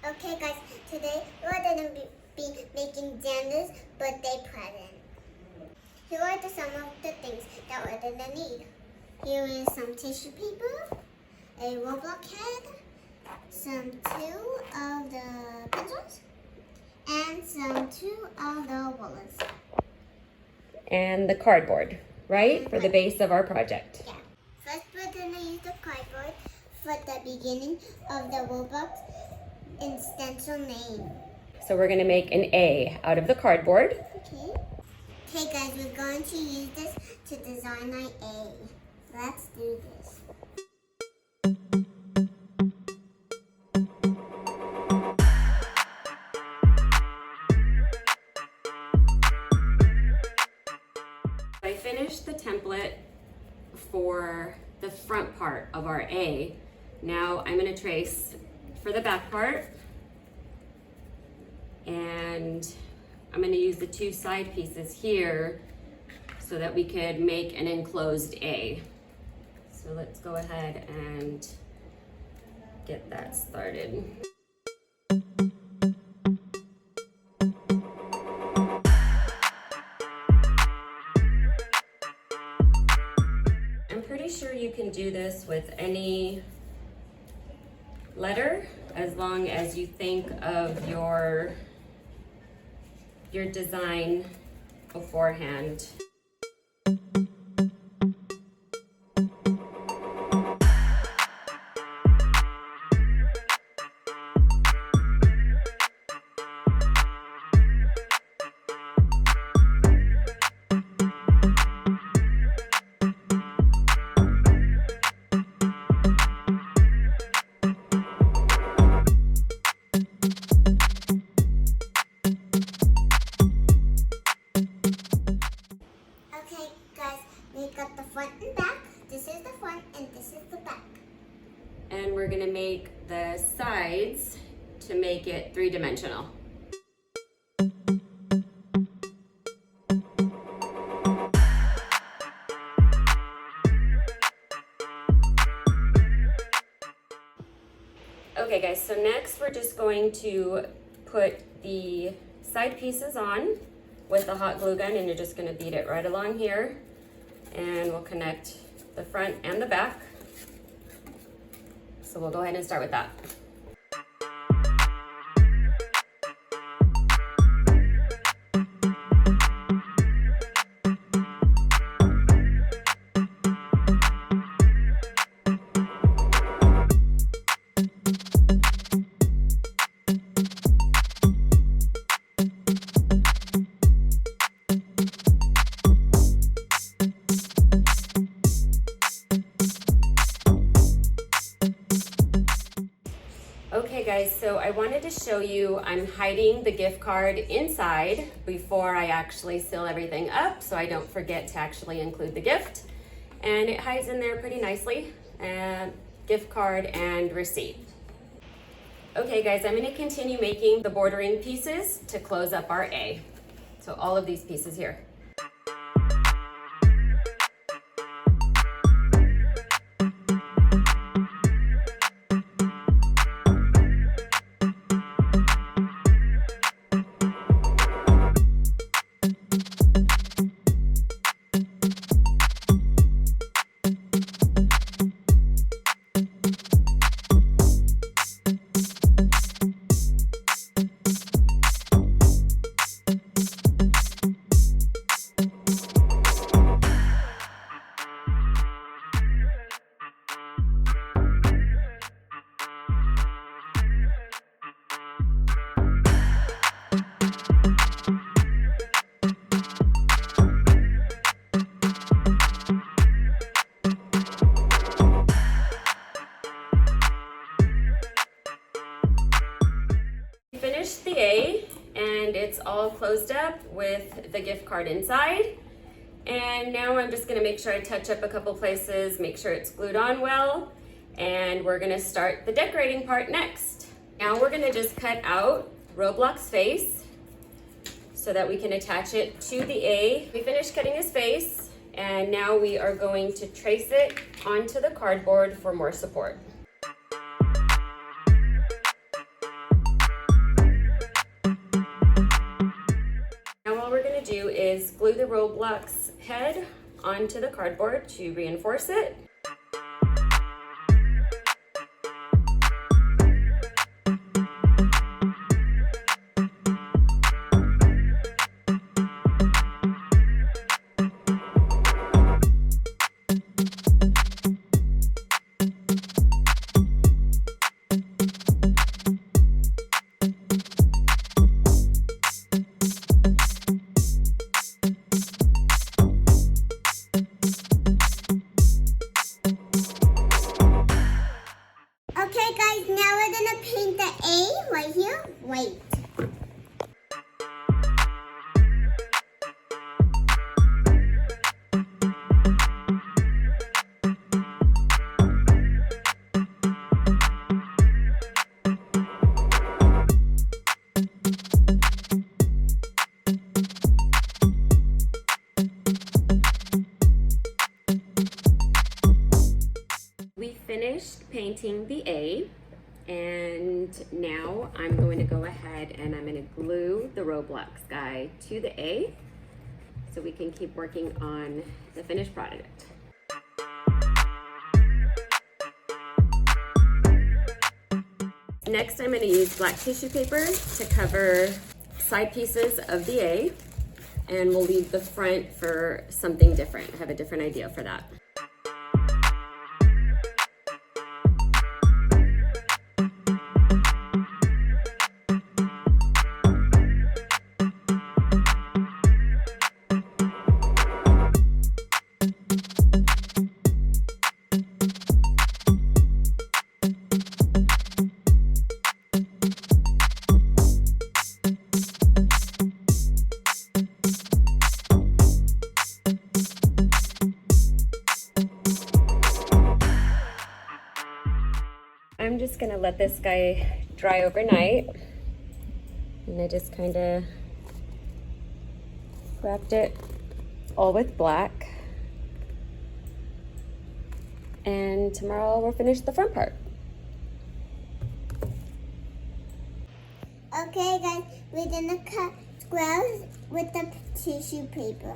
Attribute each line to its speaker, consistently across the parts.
Speaker 1: Okay guys, today we're going to be making Xander's birthday present. Here are some of the things that we're going to need. Here is some tissue paper, a Roblox head, some 2 of the pencils, and some 2 of the rollers.
Speaker 2: And the cardboard, right? For the base of our project.
Speaker 1: Yeah. First we're going to use the cardboard for the beginning of the Roblox and stencil name.
Speaker 2: So we're gonna make an A out of the cardboard.
Speaker 1: Okay. Okay guys, we're going to use this to design our A. Let's do this.
Speaker 2: I finished the template for the front part of our A. Now I'm gonna trace for the back part. And I'm gonna use the 2 side pieces here so that we could make an enclosed A. So let's go ahead and get that started. I'm pretty sure you can do this with any letter as long as you think of your design beforehand.
Speaker 1: Okay guys, we got the front and back. This is the front and this is the back.
Speaker 2: And we're gonna make the sides to make it 3-dimensional. Okay guys, so next we're just going to put the side pieces on with the hot glue gun, and you're just gonna bead it right along here, and we'll connect the front and the back. So we'll go ahead and start with that. Okay guys, so I wanted to show you, I'm hiding the gift card inside before I actually seal everything up so I don't forget to actually include the gift. And it hides in there pretty nicely, gift card and receipt. Okay guys, I'm gonna continue making the bordering pieces to close up our A. So all of these pieces here. Finished the A, and it's all closed up with the gift card inside. And now I'm just gonna make sure I touch up a couple places, make sure it's glued on well, and we're gonna start the decorating part next. Now we're gonna just cut out Roblox face so that we can attach it to the A. We finished cutting his face, and now we are going to trace it onto the cardboard for more support. is glue the Roblox head onto the cardboard to reinforce it.
Speaker 1: Okay guys, now we're gonna paint the A right here. Wait.
Speaker 2: We finished painting the A, and now I'm going to go ahead and I'm going to glue the Roblox guy to the A so we can keep working on the finished product. Next, I'm going to use black tissue paper to cover side pieces of the A, and we'll leave the front for something different. I have a different idea for that. I'm just gonna let this guy dry overnight, and I just kind of wrapped it all with black, and tomorrow we'll finish the front part.
Speaker 1: Okay guys, we're gonna cut squares with the tissue paper.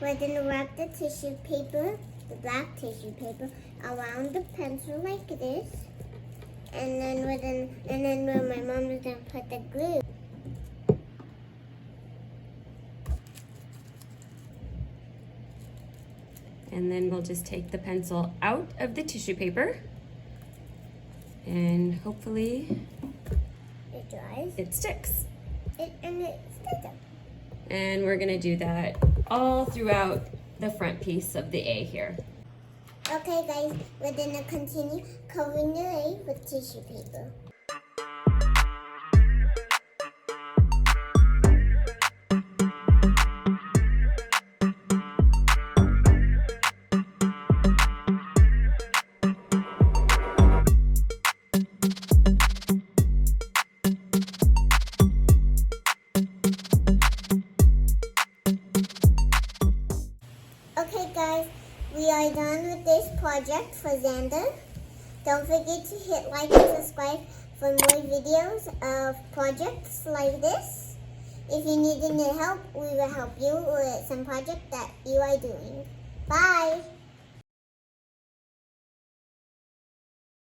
Speaker 1: We're gonna wrap the tissue paper, the black tissue paper, around the pencil like this, and then where my mom is gonna put the glue.
Speaker 2: And then we'll just take the pencil out of the tissue paper, and hopefully
Speaker 1: It dries.
Speaker 2: it sticks.
Speaker 1: And it sticks.
Speaker 2: And we're gonna do that all throughout the front piece of the A here.
Speaker 1: Okay guys, we're gonna continue covering the A with tissue paper. Okay guys, we are done with this project for Xander. Don't forget to hit like and subscribe for more videos of projects like this. If you need any help, we will help you with some project that you are doing. Bye!